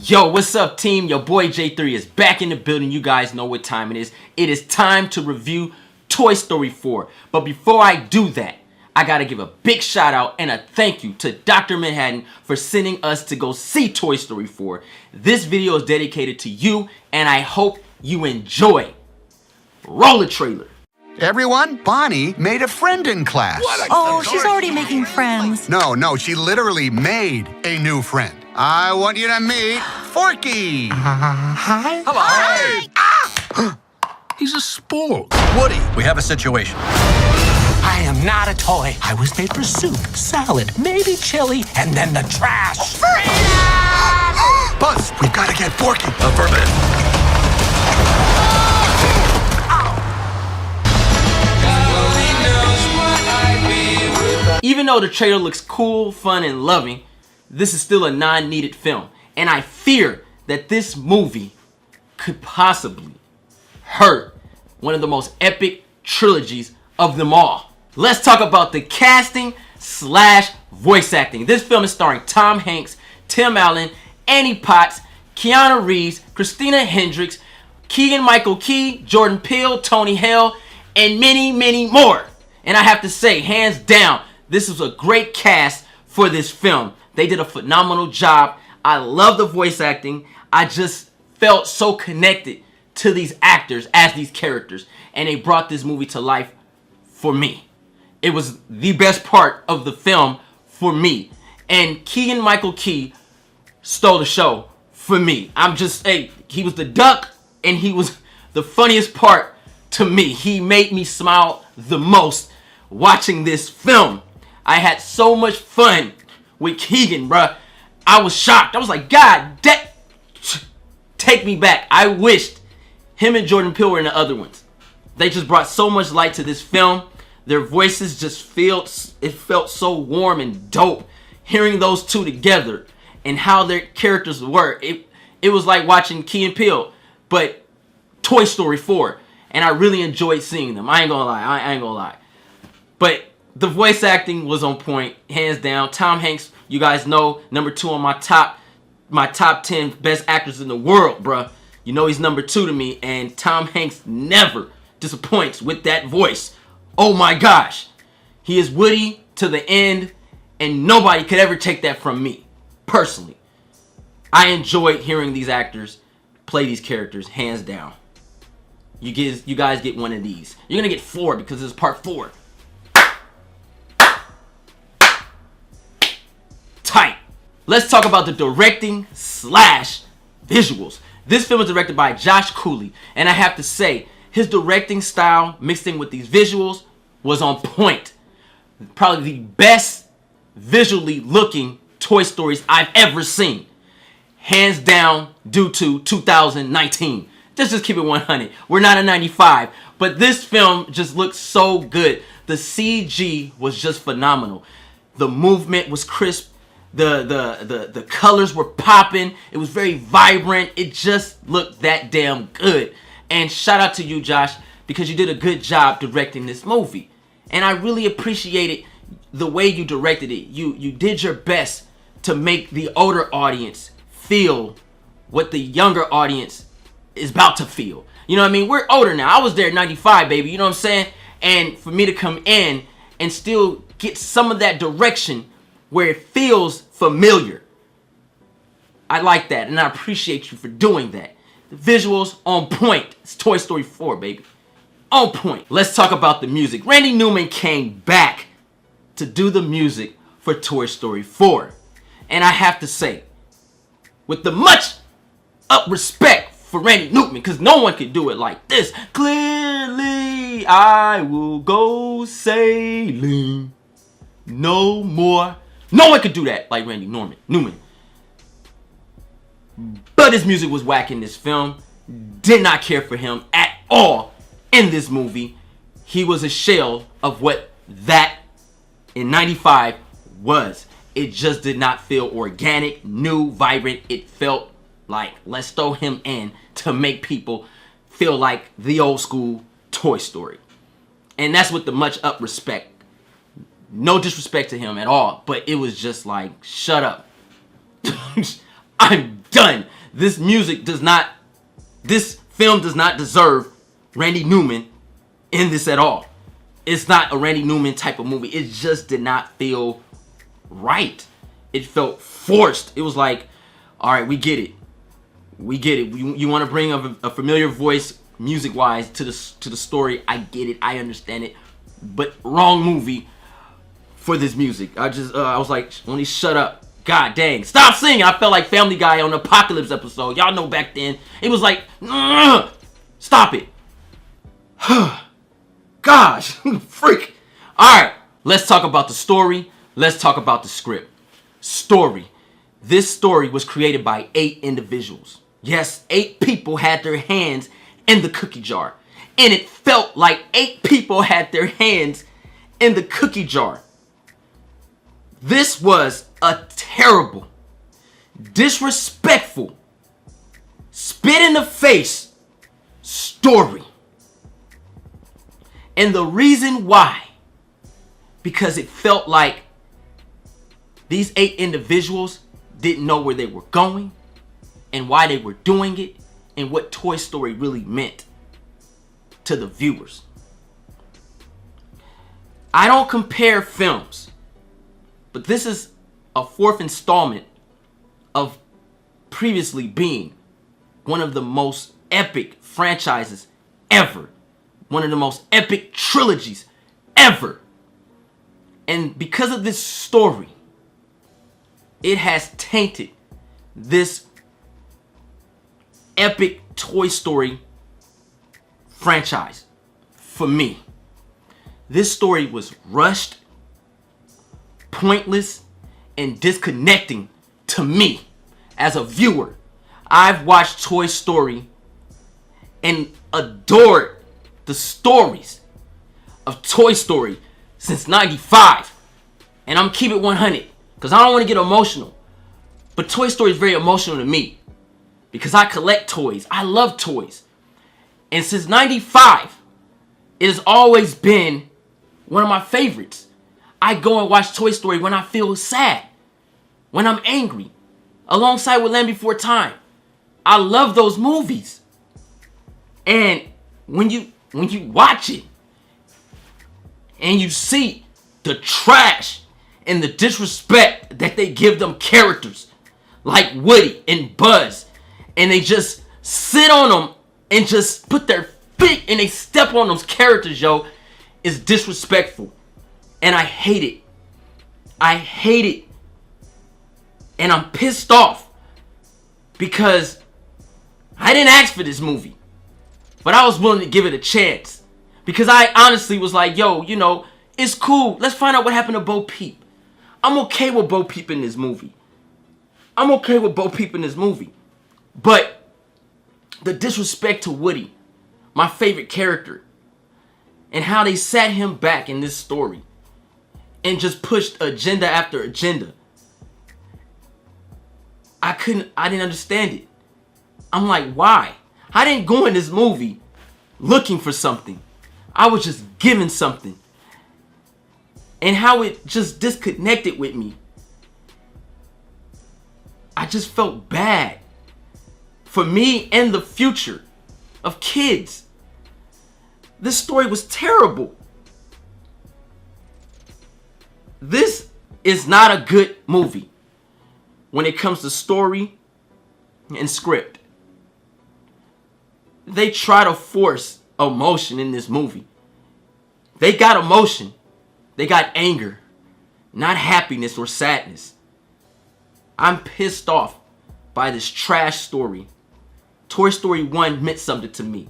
Yo, what's up, team? Your boy J3 is back in the building. You guys know what time it is. It is time to review Toy Story 4. But before I do that, I gotta give a big shout out and a thank you to Dr. Manhattan for sending us to go see Toy Story 4. This video is dedicated to you, and I hope you enjoy. Roll the trailer. Everyone, Bonnie made a friend in class. Oh, she's already making friends. No, she literally made a new friend. I want you to meet Forky. Hi. Hello. Hi. Ah! He's a sport. Woody, we have a situation. I am not a toy. I was made for soup, salad, maybe chili, and then the trash. Buzz, we've got to get Forky. Affirmative. Even though the trailer looks cool, fun, and loving, this is still a non-needed film. And I fear that this movie could possibly hurt one of the most epic trilogies of them all. Let's talk about the casting / voice acting. This film is starring Tom Hanks, Tim Allen, Annie Potts, Keanu Reeves, Christina Hendricks, Keegan-Michael Key, Jordan Peele, Tony Hale, and many, many more. And I have to say, hands down, this is a great cast for this film. They did a phenomenal job. I love the voice acting. I just felt so connected to these actors as these characters. And they brought this movie to life for me. It was the best part of the film for me. And Keegan-Michael Key stole the show for me. He was the duck, and he was the funniest part to me. He made me smile the most watching this film. I had so much fun with Keegan, bruh. I was shocked. I was like, God, take me back. I wished him and Jordan Peele were in the other ones. They just brought so much light to this film. Their voices just felt so warm and dope. Hearing those two together and how their characters were, it was like watching Key and Peele, but Toy Story 4. And I really enjoyed seeing them. I ain't gonna lie. I ain't gonna lie. But the voice acting was on point, hands down. Tom Hanks, you guys know, number 2 on my top 10 best actors in the world, bruh. You know he's number 2 to me, and Tom Hanks never disappoints with that voice. Oh my gosh. He is Woody to the end, and nobody could ever take that from me, personally. I enjoyed hearing these actors play these characters, hands down. You guys get one of these. You're gonna get 4 because this is part 4. Tight. Let's talk about the directing / visuals. This film is directed by Josh Cooley, and I have to say, his directing style mixed in with these visuals was on point. Probably the best visually looking Toy Stories I've ever seen. Hands down, due to 2019. Just keep it 100. We're not in 95, but this film just looked so good. The CG was just phenomenal. The movement was crisp. The colors were popping. It was very vibrant. It just looked that damn good. And shout out to you, Josh, because you did a good job directing this movie. And I really appreciated the way you directed it. You did your best to make the older audience feel what the younger audience is about to feel. You know what I mean? We're older now. I was there in 95, baby. You know what I'm saying? And for me to come in and still get some of that direction where it feels familiar, I like that, and I appreciate you for doing that. The visuals on point. It's Toy Story 4, baby. On point. Let's talk about the music. Randy Newman came back to do the music for Toy Story 4. And I have to say, with the much up respect for Randy Newman, because no one could do it like this. Clearly, I will go sailing no more. No one could do that like Randy Newman. But his music was whack in this film. Did not care for him at all in this movie. He was a shell of what that in 95 was. It just did not feel organic, new, vibrant. It felt like, let's throw him in to make people feel like the old school Toy Story. And that's with the much up respect. No disrespect to him at all, but it was just like, shut up. I'm done. This film does not deserve Randy Newman in this at all. It's not a Randy Newman type of movie. It just did not feel right. It felt forced. It was like, all right, we get it. You want to bring a familiar voice music-wise to the story. I get it. I understand it. But wrong movie for this music. I was like, only shut up. God dang. Stop singing. I felt like Family Guy on the Apocalypse episode. Y'all know back then. It was like, stop it. Gosh, freak. Alright, let's talk about the story. Let's talk about the script. Story. This story was created by 8 individuals. Yes, 8 people had their hands in the cookie jar. And it felt like 8 people had their hands in the cookie jar. This was a terrible, disrespectful, spit in the face story. And the reason why, because it felt like these 8 individuals didn't know where they were going and why they were doing it and what Toy Story really meant to the viewers. I don't compare films, but this is a 4th installment of previously being one of the most epic franchises ever. One of the most epic trilogies ever. And because of this story, it has tainted this epic Toy Story franchise for me. This story was rushed, pointless, and disconnecting to me as a viewer. I've watched Toy Story and adored the stories of Toy Story since 95. And I'm keep it 100 because I don't want to get emotional. But Toy Story is very emotional to me because I collect toys. I love toys. And since 95, it has always been one of my favorites. I go and watch Toy Story when I feel sad, when I'm angry, alongside with Land Before Time. I love those movies. And when you watch it and you see the trash and the disrespect that they give them characters like Woody and Buzz, and they just sit on them and just put their feet and they step on those characters, yo, is disrespectful. And I hate it. I hate it. And I'm pissed off because I didn't ask for this movie. But I was willing to give it a chance. Because I honestly was like, yo, you know, it's cool. Let's find out what happened to Bo Peep. I'm okay with Bo Peep in this movie. But the disrespect to Woody, my favorite character, and how they sat him back in this story and just pushed agenda after agenda. I didn't understand it. I'm like, why? I didn't go in this movie looking for something. I was just given something. And how it just disconnected with me. I just felt bad for me and the future of kids. This story was terrible. This is not a good movie when it comes to story and script. They try to force emotion in this movie. They got emotion. They got anger, not happiness or sadness. I'm pissed off by this trash story. Toy Story 1 meant something to me.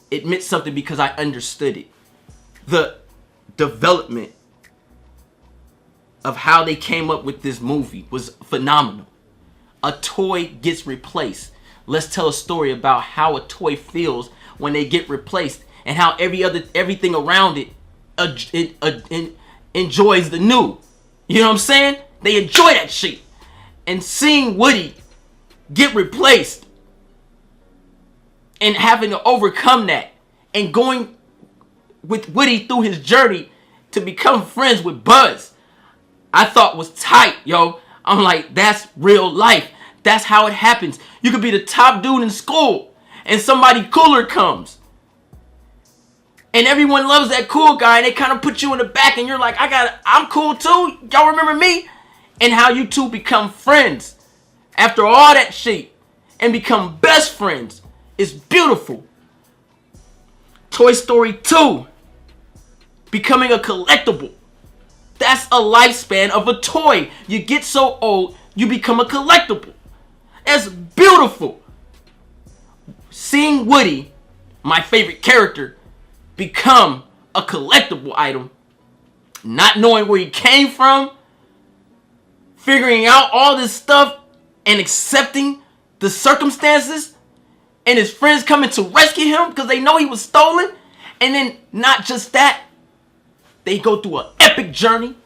It meant something because I understood it. The development of how they came up with this movie was phenomenal. A toy gets replaced. Let's tell a story about how a toy feels when they get replaced and how everything around it enjoys the new. You know what I'm saying? They enjoy that shit. And seeing Woody get replaced and having to overcome that and going with Woody through his journey to become friends with Buzz, I thought was tight, yo. I'm like, that's real life. That's how it happens. You could be the top dude in school and somebody cooler comes. And everyone loves that cool guy and they kind of put you in the back and you're like, I'm cool too. Y'all remember me? And how you two become friends after all that shit and become best friends is beautiful. Toy Story 2, becoming a collectible. That's a lifespan of a toy. You get so old, you become a collectible. That's beautiful. Seeing Woody, my favorite character, become a collectible item, not knowing where he came from, figuring out all this stuff and accepting the circumstances, and his friends coming to rescue him because they know he was stolen. And then not just that, they go through an epic journey.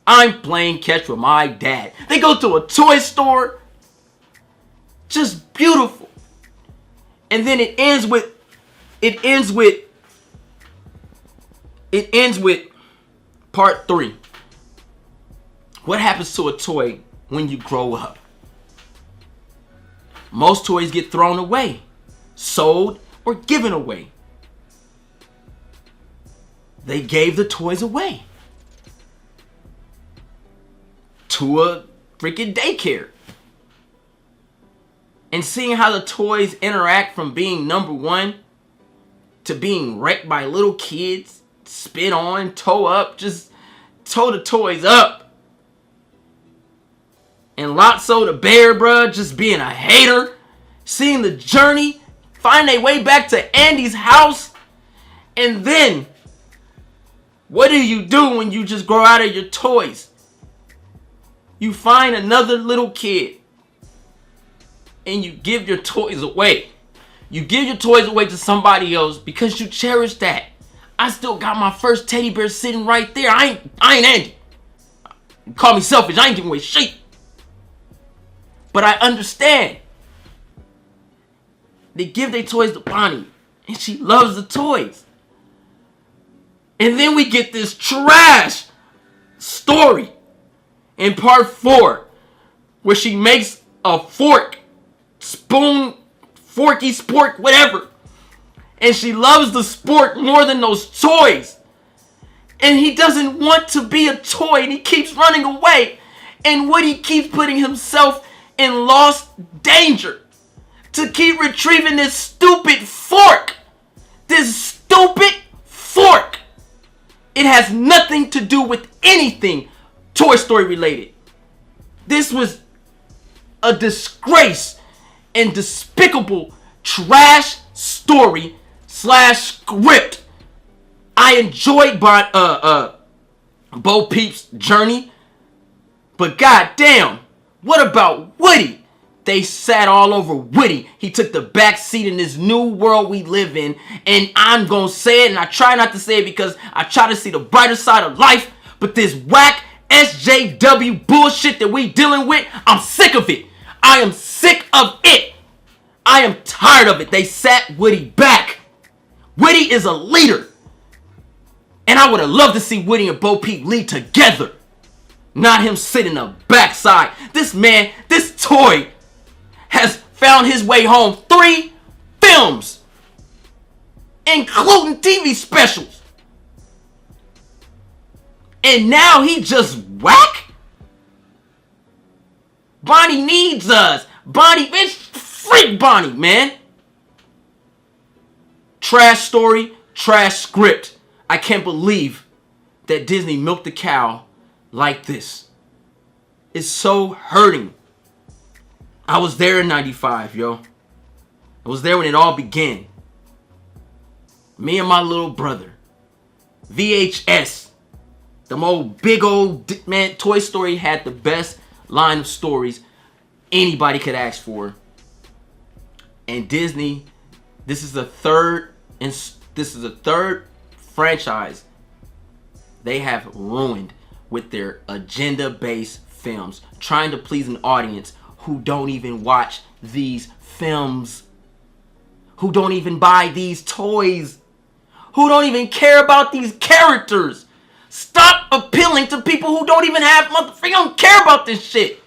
I'm playing catch with my dad. They go to a toy store. Just beautiful. And then it ends with part 3. What happens to a toy when you grow up? Most toys get thrown away, sold, or given away. They gave the toys away to a freaking daycare. And seeing how the toys interact from being number one to being wrecked by little kids, spit on, toe up, just toe the toys up. And Lotso the bear, bruh, just being a hater. Seeing the journey, find their way back to Andy's house. And then, what do you do when you just grow out of your toys? You find another little kid. And you give your toys away. You give your toys away to somebody else because you cherish that. I still got my first teddy bear sitting right there. I ain't Andy. Call me selfish. I ain't giving away shit. But I understand. They give their toys to Bonnie. And she loves the toys. And then we get this trash story in part 4. Where she makes a fork. Spoon. Forky, spork, whatever. And she loves the spork more than those toys. And he doesn't want to be a toy. And he keeps running away. And Woody keeps putting himself in lost danger to keep retrieving this stupid fork. This stupid fork. It has nothing to do with anything Toy Story related. This was a disgrace and despicable trash story / script. I enjoyed Bo Peep's journey, but goddamn, what about Woody? They sat all over Woody. He took the back seat in this new world we live in, and I'm gonna say it, and I try not to say it because I try to see the brighter side of life, but this whack SJW bullshit that we dealing with, I'm sick of it. I am sick of it. I am tired of it. They sat Woody back. Woody is a leader. And I would have loved to see Woody and Bo Peep lead together. Not him sitting in the backside. This man, this toy, has found his way home 3 films. Including TV specials. And now he just whack? Bonnie needs us. Bonnie, bitch, freak Bonnie, man. Trash story, trash script. I can't believe that Disney milked the cow like this. It's so hurting. I was there in 95, yo. I was there when it all began. Me and my little brother. VHS. Them old big old, man, Toy Story had the best line of stories anybody could ask for. And Disney, this is the third franchise they have ruined with their agenda-based films, trying to please an audience who don't even watch these films, who don't even buy these toys, who don't even care about these characters. Stop appealing to people who don't even have don't care about this shit.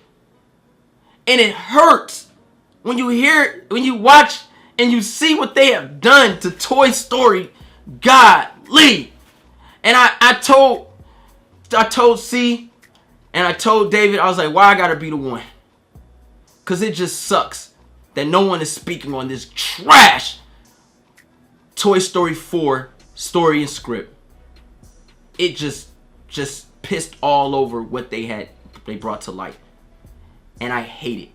And it hurts when you hear, when you watch and you see what they have done to Toy Story. Godly. And I told C and I told David, I was like, why I gotta be the one? Cause it just sucks that no one is speaking on this trash Toy Story 4 story and script. It just pissed all over what they brought to light. And I hate it.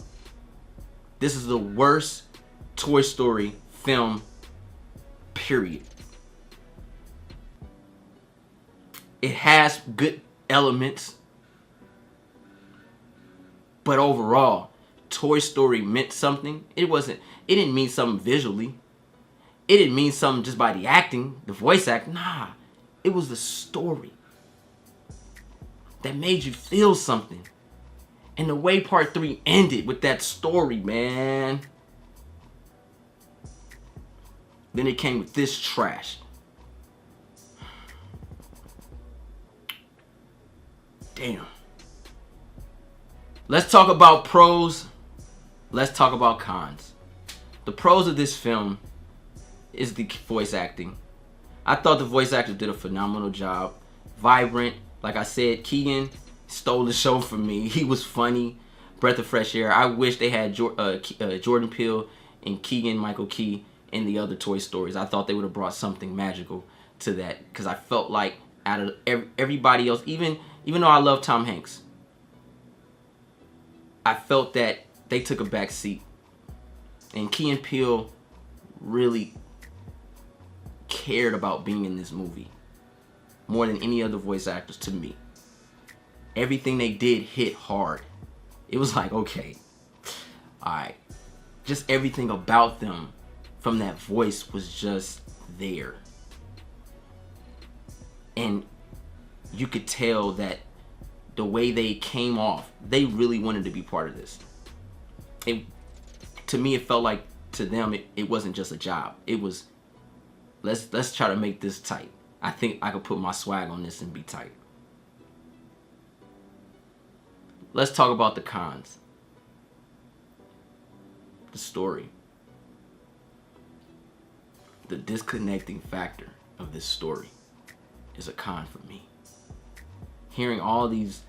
This is the worst Toy Story film, period. It has good elements, but overall, Toy Story meant something. It didn't mean something visually. It didn't mean something just by the acting, the voice acting. Nah, it was the story that made you feel something. And the way part 3 ended with that story, man. Then it came with this trash. Damn. Let's talk about pros. Let's talk about cons. The pros of this film is the voice acting. I thought the voice actors did a phenomenal job. Vibrant. Like I said, Keegan stole the show from me. He was funny. Breath of fresh air. I wish they had Jordan Peele and Keegan Michael Key in the other Toy Stories. I thought they would have brought something magical to that. Because I felt like out of everybody else, even though I love Tom Hanks, I felt that they took a back seat. And Key and Peele really cared about being in this movie more than any other voice actors to me. Everything they did hit hard. It was like, okay, alright. Just everything about them from that voice was just there. And you could tell that the way they came off, they really wanted to be part of this. To me, it felt like to them, it wasn't just a job. It was, let's try to make this tight. I think I could put my swag on this and be tight. Let's talk about the cons. The story. The disconnecting factor of this story is a con for me. Hearing all these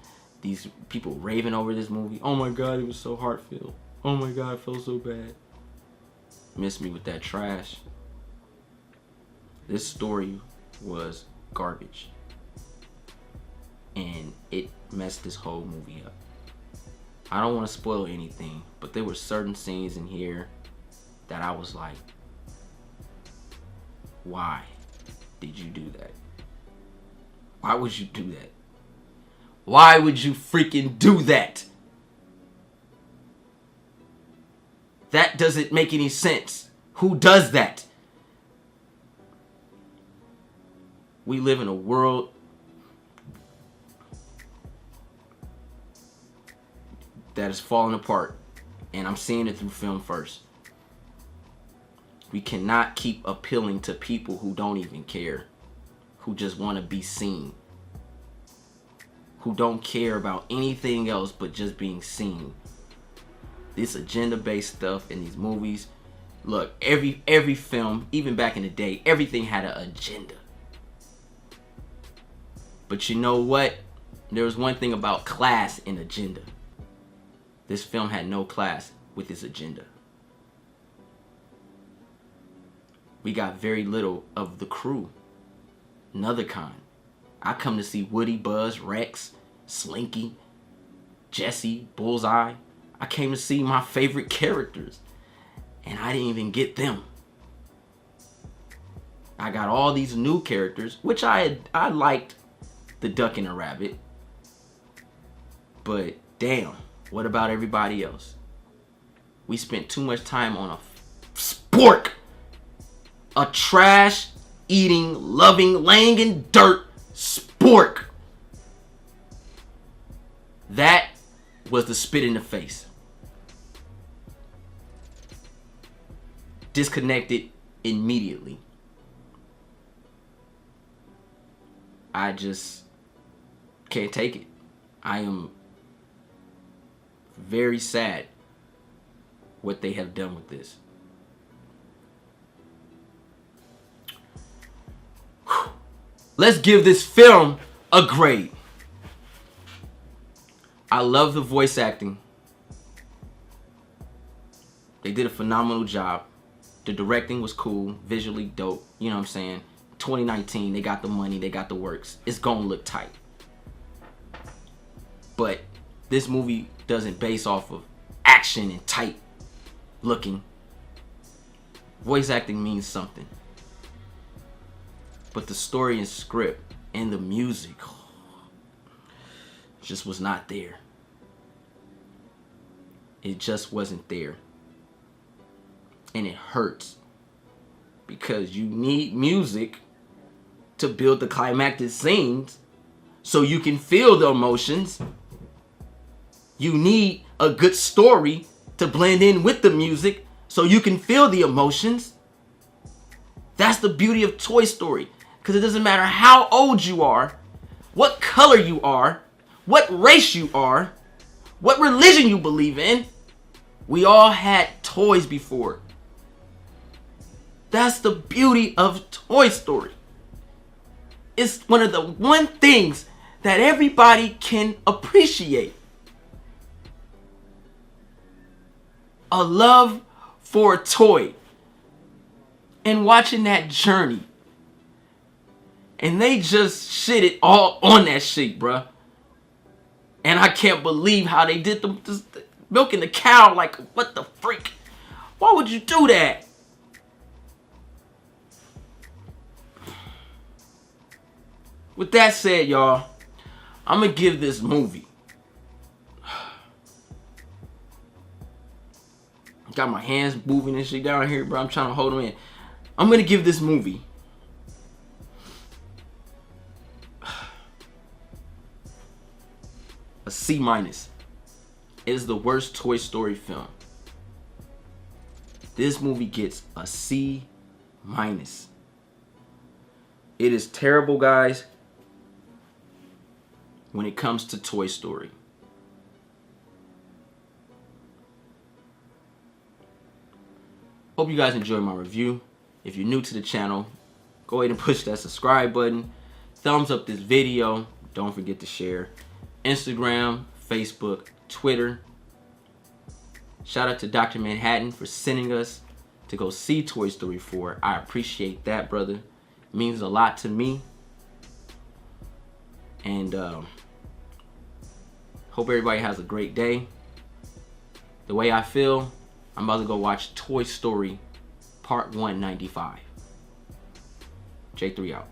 people raving over this movie. Oh my God, it was so heartfelt. Oh my God, I felt so bad. Miss me with that trash. This story was garbage. And it messed this whole movie up. I don't want to spoil anything, but there were certain scenes in here that I was like, why did you do that? Why would you do that? Why would you freaking do that? That doesn't make any sense. Who does that? We live in a world that is falling apart, and I'm seeing it through film first. We cannot keep appealing to people who don't even care, who just want to be seen, who don't care about anything else but just being seen. This agenda-based stuff in these movies. Look, every film, even back in the day, everything had an agenda. But you know what? There was one thing about class and agenda. This film had no class with its agenda. We got very little of the crew. Another con. I come to see Woody, Buzz, Rex, Slinky, Jesse, Bullseye. I came to see my favorite characters, and I didn't even get them. I got all these new characters, which I liked the Duck and the Rabbit. But damn, what about everybody else? We spent too much time on a spork. A trash eating, loving, laying in dirt spork. That was the spit in the face. Disconnected immediately. I just can't take it. I am very sad what they have done with this. Whew. Let's give this film a grade. I love the voice acting. They did a phenomenal job. The directing was cool, visually dope. You know what I'm saying? 2019, they got the money, they got the works. It's gonna look tight. But this movie doesn't base off of action and tight looking. Voice acting means something. But the story and script and the music just was not there. It just wasn't there. And it hurts. Because you need music to build the climactic scenes so you can feel the emotions. You need a good story to blend in with the music so you can feel the emotions. That's the beauty of Toy Story. Because it doesn't matter how old you are, what color you are, what race you are, what religion you believe in. We all had toys before. That's the beauty of Toy Story. It's one of the one things that everybody can appreciate. A love for a toy. And watching that journey. And they just shitted all on that shit, bruh. And I can't believe how they did milking the cow. Like, what the freak? Why would you do that? With that said, y'all, I'm going to give this movie. Got my hands moving and shit down here, bro. I'm trying to hold them in. I'm going to give this movie a C-. It is the worst Toy Story film. This movie gets a C-. It is terrible, guys, when it comes to Toy Story. Hope you guys enjoyed my review. If you're new to the channel, go ahead and push that subscribe button. Thumbs up this video. Don't forget to share. Instagram, Facebook, Twitter. Shout out to Dr. Manhattan for sending us to go see Toy Story 4. I appreciate that, brother. It means a lot to me. And hope everybody has a great day. The way I feel, I'm about to go watch Toy Story Part 195. J3 out.